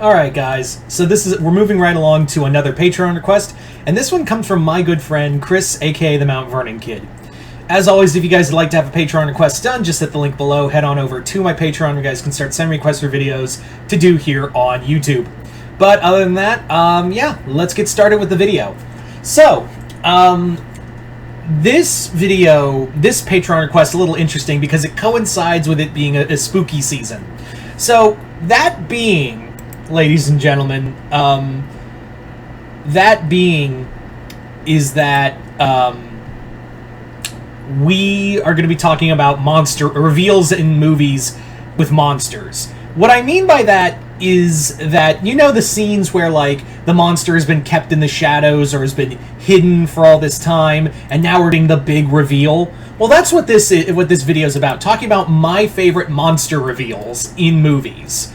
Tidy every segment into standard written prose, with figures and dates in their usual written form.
Alright guys, so we're moving right along to another Patreon request, and this one comes from my good friend Chris, aka the Mount Vernon Kid. As always, if you guys would like to have a Patreon request done, just hit the link below, head on over to my Patreon where you guys can start sending requests for videos to do here on YouTube. But other than that, yeah, let's get started with the video. So, this Patreon request is a little interesting because it coincides with it being a spooky season. So, that being, ladies and gentlemen, we are going to be talking about monster reveals in movies with monsters. What I mean by that is that, you know, the scenes where, like, the monster has been kept in the shadows or has been hidden for all this time, and now we're getting the big reveal? Well, that's what this video is about, talking about my favorite monster reveals in movies.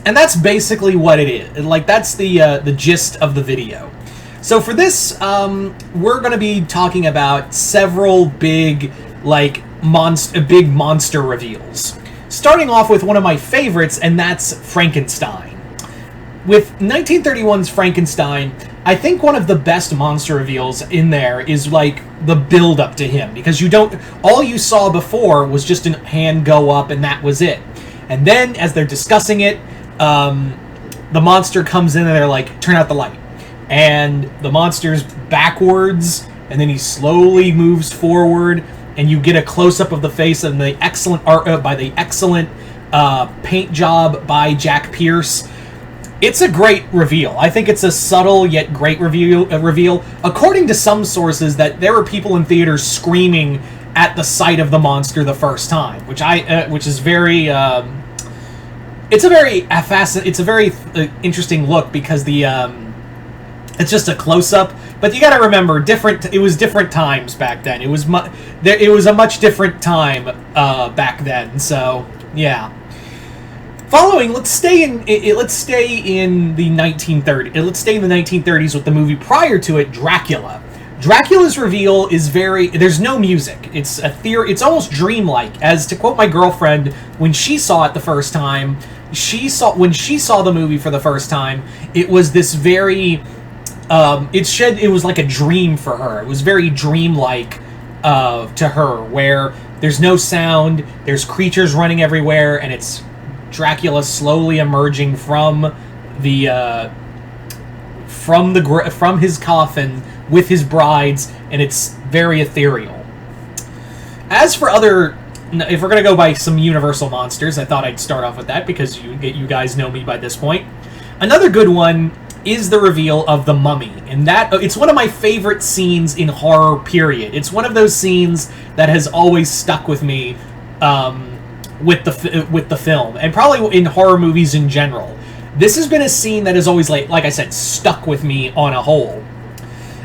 And that's basically what it is. Like, that's the gist of the video. So for this, we're going to be talking about several big, like, big monster reveals. Starting off with one of my favorites, and that's Frankenstein. With 1931's Frankenstein, I think one of the best monster reveals in there is, like, the build-up to him. Because all you saw before was just a hand go up, and that was it. And then, as they're discussing it, the monster comes in and they're like, turn out the light. And the monster's backwards, and then he slowly moves forward, and you get a close-up of the face and the excellent art by the excellent paint job by Jack Pierce. It's a great reveal. I think it's a subtle yet great reveal. According to some sources, that there were people in theaters screaming at the sight of the monster the first time, which is very. It's a very interesting look because it's just a close-up. But you got to remember, it was different times back then. It was a much different time back then. So yeah. Following, let's stay in the 1930s. Let's stay in the 1930s with the movie prior to it, Dracula. Dracula's reveal is there's no music. It's a theory. It's almost dreamlike. As to quote my girlfriend, when she saw it the first time, when she saw the movie for the first time, it was this very, it was like a dream for her. It was very dreamlike to her, where there's no sound, there's creatures running everywhere, and it's Dracula slowly emerging from his coffin with his brides, and it's very ethereal. As for if we're going to go by some Universal monsters, I thought I'd start off with that because you guys know me by this point. Another good one is the reveal of the Mummy, and it's one of my favorite scenes in horror, period. It's one of those scenes that has always stuck with me with the film, and probably in horror movies in general. This has been a scene that has always, like I said, stuck with me on a whole.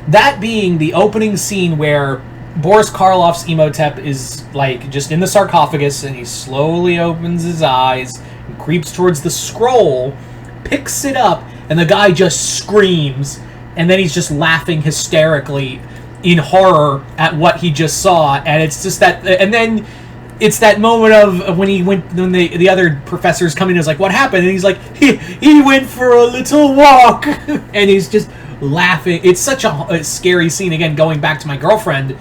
That being the opening scene where Boris Karloff's Imhotep is, like, just in the sarcophagus, and he slowly opens his eyes and creeps towards the scroll, picks it up, and the guy just screams, and then he's just laughing hysterically in horror at what he just saw, and it's just that, and then it's that moment of when the other professors come in and is like, what happened? And he's like, he went for a little walk, and he's just laughing. It's such a scary scene. Again, going back to my girlfriend,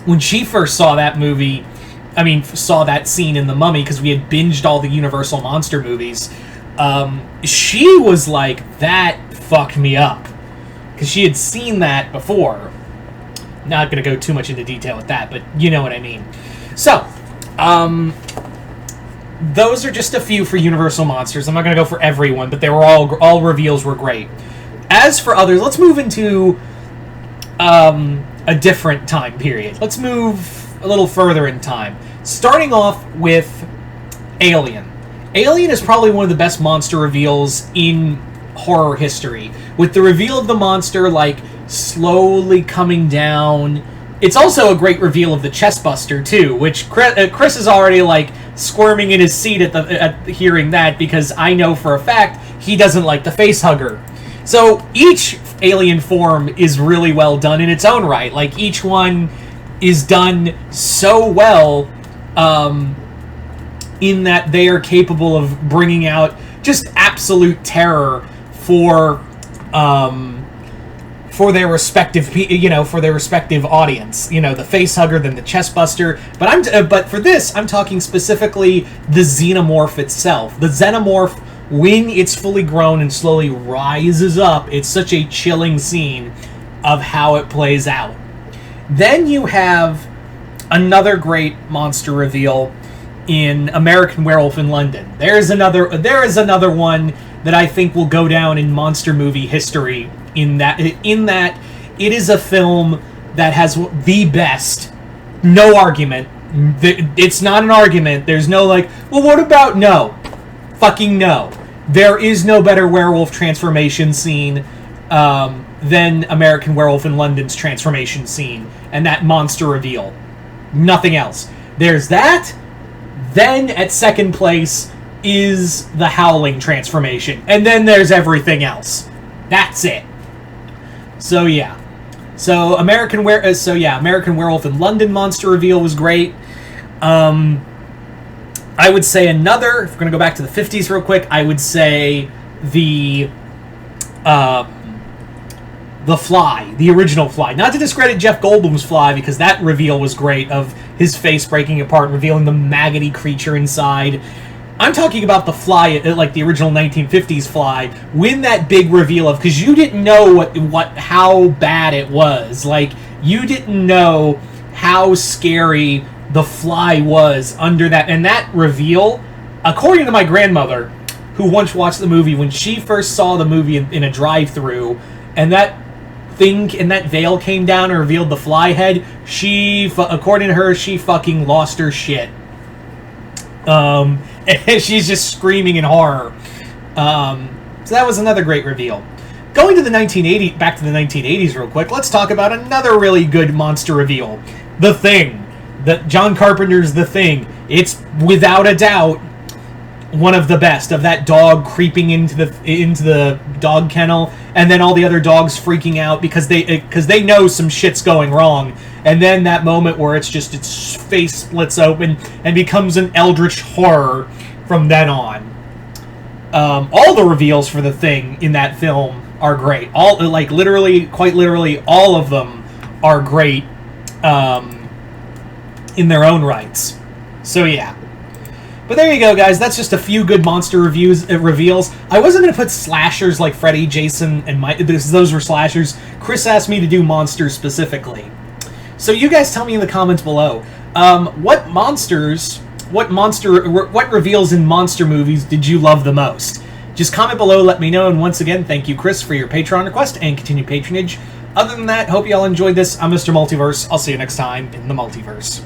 when she first saw that movie, saw that scene in The Mummy, because we had binged all the Universal monster movies, she was like, that fucked me up, because she had seen that before. Not going to go too much into detail with that, but you know what I mean. So, those are just a few for Universal monsters. I'm not going to go for everyone, but they were all reveals were great. As for others, let's move into a different time period. Let's move a little further in time. Starting off with Alien. Alien is probably one of the best monster reveals in horror history. With the reveal of the monster, like, slowly coming down. It's also a great reveal of the chestbuster, too, which Chris is already, like, squirming in his seat at hearing that, because I know for a fact he doesn't like the facehugger. So each alien form is really well done in its own right. Like, each one is done so well in that they are capable of bringing out just absolute terror for their respective audience. You know, the facehugger, then the chestbuster. But for this, I'm talking specifically the xenomorph itself. The xenomorph, when it's fully grown and slowly rises up, it's such a chilling scene of how it plays out. Then you have another great monster reveal in American Werewolf in London. There is another one that I think will go down in monster movie history in that it is a film that has the best, no argument. It's not an argument. There's no like, well, what about no? Fucking no. There is no better werewolf transformation scene than American Werewolf in London's transformation scene and that monster reveal. Nothing else. There's that. Then at second place is the Howling transformation. And then there's everything else. That's it. So yeah. American Werewolf in London monster reveal was great. I would say another, if we're going to go back to the 50s real quick, I would say the Fly, the original Fly. Not to discredit Jeff Goldblum's Fly, because that reveal was great, of his face breaking apart, revealing the maggoty creature inside. I'm talking about the Fly, like the original 1950s Fly, when that big reveal of, because you didn't know how bad it was. Like, you didn't know how scary the Fly was under that. And that reveal, according to my grandmother, who once watched the movie, when she first saw the movie in a drive-thru, and that thing and that veil came down and revealed the Fly head, according to her, she fucking lost her shit. And she's just screaming in horror. So that was another great reveal. Going to back to the 1980s real quick, let's talk about another really good monster reveal. The Thing. John Carpenter's The Thing. It's without a doubt one of the best, of that dog creeping into the dog kennel, and then all the other dogs freaking out because they know some shit's going wrong, and then that moment where its face splits open and becomes an eldritch horror from then on. All the reveals for The Thing in that film are great. Quite literally, all of them are great in their own rights. So yeah. But there you go, guys. That's just a few good monster reveals. I wasn't going to put slashers like Freddy, Jason, and Mike, because those were slashers. Chris asked me to do monsters specifically. So you guys tell me in the comments below, what reveals in monster movies did you love the most? Just comment below, let me know, and once again, thank you, Chris, for your Patreon request and continued patronage. Other than that, hope you all enjoyed this. I'm Mr. Multiverse. I'll see you next time in the multiverse.